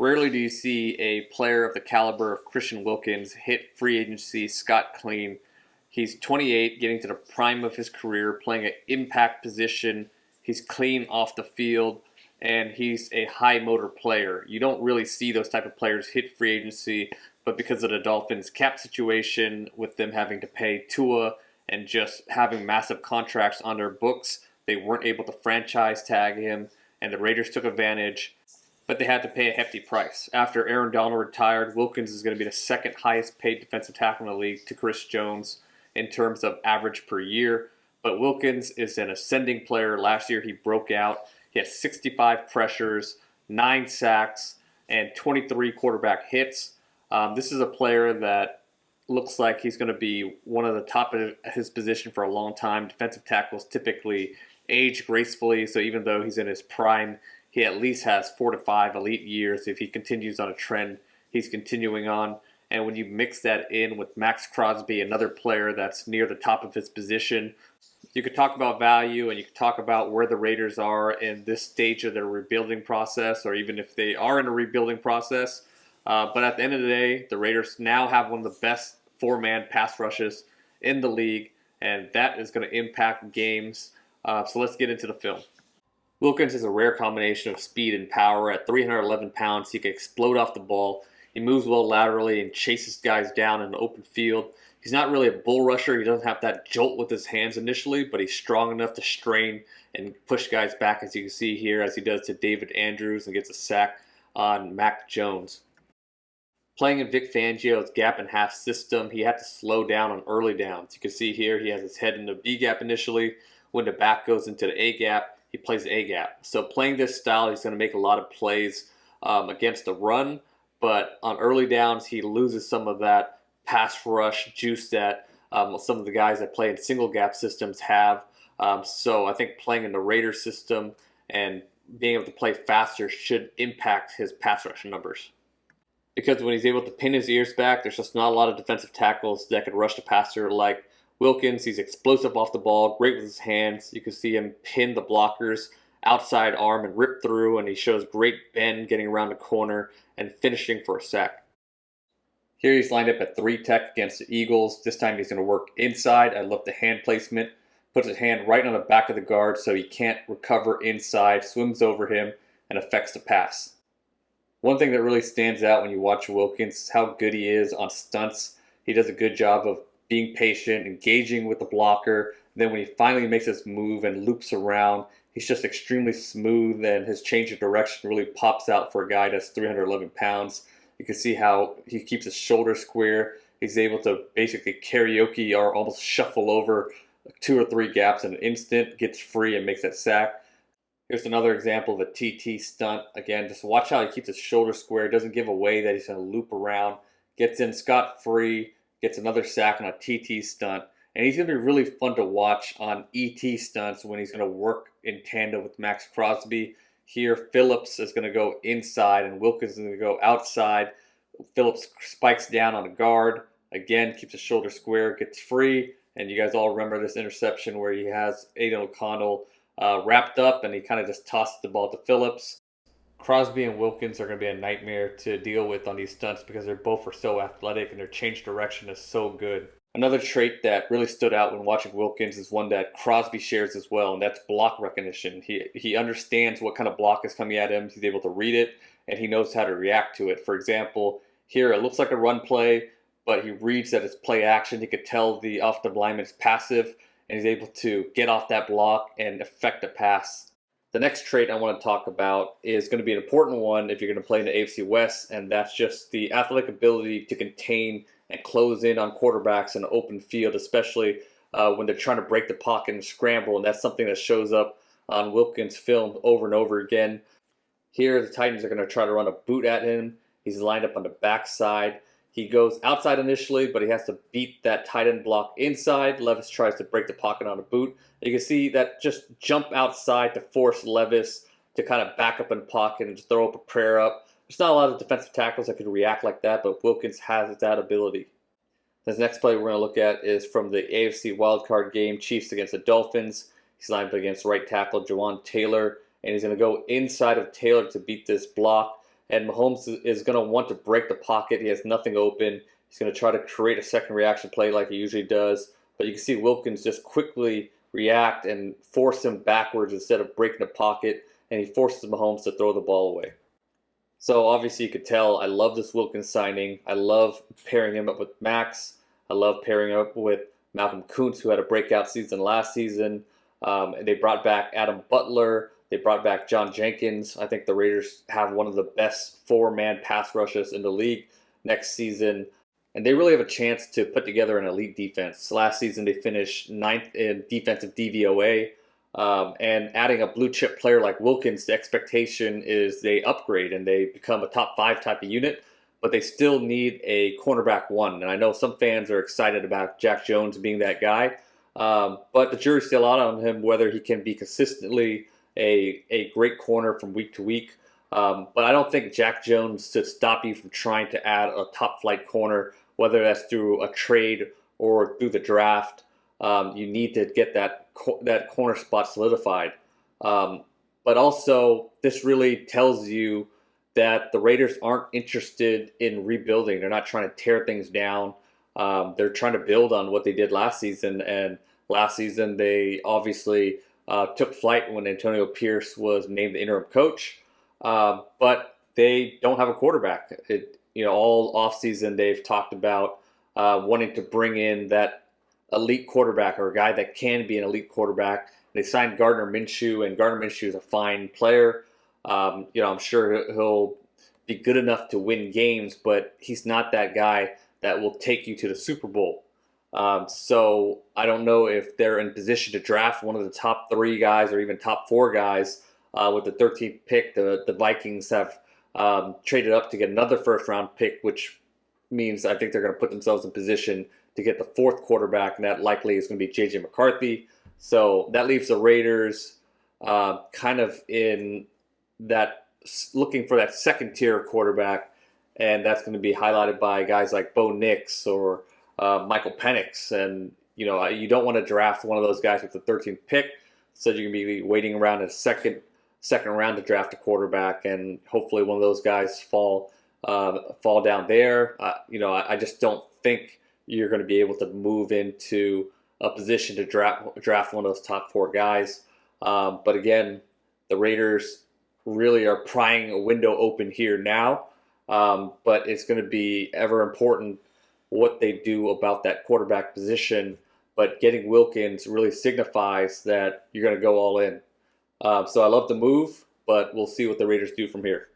Rarely do you see a player of the caliber of Christian Wilkens hit free agency scot-clean. He's 28, getting to the prime of his career, playing an impact position. He's clean off the field, and he's a high motor player. You don't really see those type of players hit free agency, but because of the Dolphins' cap situation, with them having to pay Tua and just having massive contracts on their books, they weren't able to franchise tag him, and the Raiders took advantage. But they had to pay a hefty price. After Aaron Donald retired, Wilkins is going to be the second highest paid defensive tackle in the league to Chris Jones in terms of average per year. But Wilkins is an ascending player. Last year he broke out. He had 65 pressures, 9 sacks, and 23 quarterback hits. This is a player that looks like he's going to be one of the top of his position for a long time. Defensive tackles typically age gracefully, so even though he's in his prime, he at least has 4 to 5 elite years. If he continues on a trend he's continuing on. And when you mix that in with Max Crosby, another player that's near the top of his position, you could talk about value and you could talk about where the Raiders are in this stage of their rebuilding process, or even if they are in a rebuilding process. But at the end of the day, the Raiders now have one of the best 4-man pass rushes in the league, and that is going to impact games. So let's get into the film. Wilkins is a rare combination of speed and power. At 311 pounds, he can explode off the ball. He moves well laterally and chases guys down in the open field. He's not really a bull rusher. He doesn't have that jolt with his hands initially, but he's strong enough to strain and push guys back, as you can see here, as he does to David Andrews and gets a sack on Mac Jones. Playing in Vic Fangio's gap and half system, he had to slow down on early downs. You can see here he has his head in the B gap initially. When the back goes into the A gap, he plays A gap. So playing this style, he's going to make a lot of plays against the run, but on early downs, he loses some of that pass rush juice that some of the guys that play in single gap systems have. So I think playing in the Raider system and being able to play faster should impact his pass rush numbers. Because when he's able to pin his ears back, there's just not a lot of defensive tackles that could rush the passer like Wilkins. He's explosive off the ball, great with his hands. You can see him pin the blockers outside arm and rip through, and he shows great bend getting around the corner and finishing for a sack. Here he's lined up at 3 tech against the Eagles. This time he's going to work inside. I love the hand placement. Puts his hand right on the back of the guard so he can't recover inside, swims over him, and affects the pass. One thing that really stands out when you watch Wilkins is how good he is on stunts. He does a good job of being patient, engaging with the blocker. Then when he finally makes his move and loops around, he's just extremely smooth, and his change of direction really pops out for a guy that's 311 pounds. You can see how he keeps his shoulder square. He's able to basically karaoke or almost shuffle over 2 or 3 gaps in an instant, gets free and makes that sack. Here's another example of a TT stunt. Again, just watch how he keeps his shoulder square. Doesn't give away that he's going to loop around. Gets in scot-free. Gets another sack on a TT stunt. And he's going to be really fun to watch on ET stunts when he's going to work in tandem with Max Crosby. Here, Phillips is going to go inside and Wilkins is going to go outside. Phillips spikes down on a guard. Again, keeps his shoulder square, gets free. And you guys all remember this interception where he has Aiden O'Connell wrapped up and he kind of just tosses the ball to Phillips. Crosby and Wilkins are going to be a nightmare to deal with on these stunts because they're both are so athletic and their change direction is so good. Another trait that really stood out when watching Wilkins is one that Crosby shares as well, and that's block recognition. He understands what kind of block is coming at him. He's able to read it, and he knows how to react to it. For example, here it looks like a run play, but he reads that it's play action. He could tell the offensive lineman is passive, and he's able to get off that block and effect a pass. The next trait I want to talk about is going to be an important one if you're going to play in the AFC West, and that's just the athletic ability to contain and close in on quarterbacks in the open field, especially when they're trying to break the pocket and scramble, and that's something that shows up on Wilkins' film over and over again. Here, the Titans are going to try to run a boot at him. He's lined up on the backside. He goes outside initially, but he has to beat that tight end block inside. Levis tries to break the pocket on a boot. You can see that just jump outside to force Levis to kind of back up in the pocket and just throw up a prayer up. There's not a lot of defensive tackles that could react like that, but Wilkins has that ability. This next play we're going to look at is from the AFC wildcard game, Chiefs against the Dolphins. He's lined up against right tackle Jawan Taylor, and he's going to go inside of Taylor to beat this block. and Mahomes is going to want to break the pocket. He has nothing open. He's going to try to create a second reaction play like he usually does. But you can see Wilkins just quickly react and force him backwards instead of breaking the pocket, and he forces Mahomes to throw the ball away. So obviously you could tell I love this Wilkins signing. I love pairing him up with Max. I love pairing him up with Malcolm Kuntz, who had a breakout season last season. They brought back Adam Butler. They brought back John Jenkins. I think the Raiders have one of the best four-man pass rushes in the league next season. And they really have a chance to put together an elite defense. Last season they finished 9th in defensive DVOA. And adding a blue-chip player like Wilkins, the expectation is they upgrade and they become a top 5 type of unit. But they still need a cornerback 1. And I know some fans are excited about Jack Jones being that guy. But the jury's still out on him whether he can be consistently a great corner from week to week. But I don't think Jack Jones should stop you from trying to add a top flight corner, whether that's through a trade or through the draft. You need to get that corner spot solidified. But also, this really tells you that the Raiders aren't interested in rebuilding. They're not trying to tear things down. They're trying to build on what they did last season. And last season, they obviously took flight when Antonio Pierce was named the interim coach. But they don't have a quarterback. All offseason, they've talked about wanting to bring in that elite quarterback or a guy that can be an elite quarterback. They signed Gardner Minshew, and Gardner Minshew is a fine player. I'm sure he'll be good enough to win games, but he's not that guy that will take you to the Super Bowl. So I don't know if they're in position to draft one of the top 3 guys or even top 4 guys. With the 13th pick, the Vikings have traded up to get another first-round pick, which means I think they're going to put themselves in position to get the 4th quarterback, and that likely is going to be J.J. McCarthy. So that leaves the Raiders kind of in that, looking for that second-tier quarterback, and that's going to be highlighted by guys like Bo Nix or Michael Penix. And, you don't want to draft one of those guys with the 13th pick, so you're going to be waiting around a second round to draft a quarterback, and hopefully one of those guys fall down there. I just don't think you're going to be able to move into a position to draft one of those top 4 guys. But again, the Raiders really are prying a window open here now. But it's going to be ever important what they do about that quarterback position. But getting Wilkins really signifies that you're going to go all in. So I love the move, but we'll see what the Raiders do from here.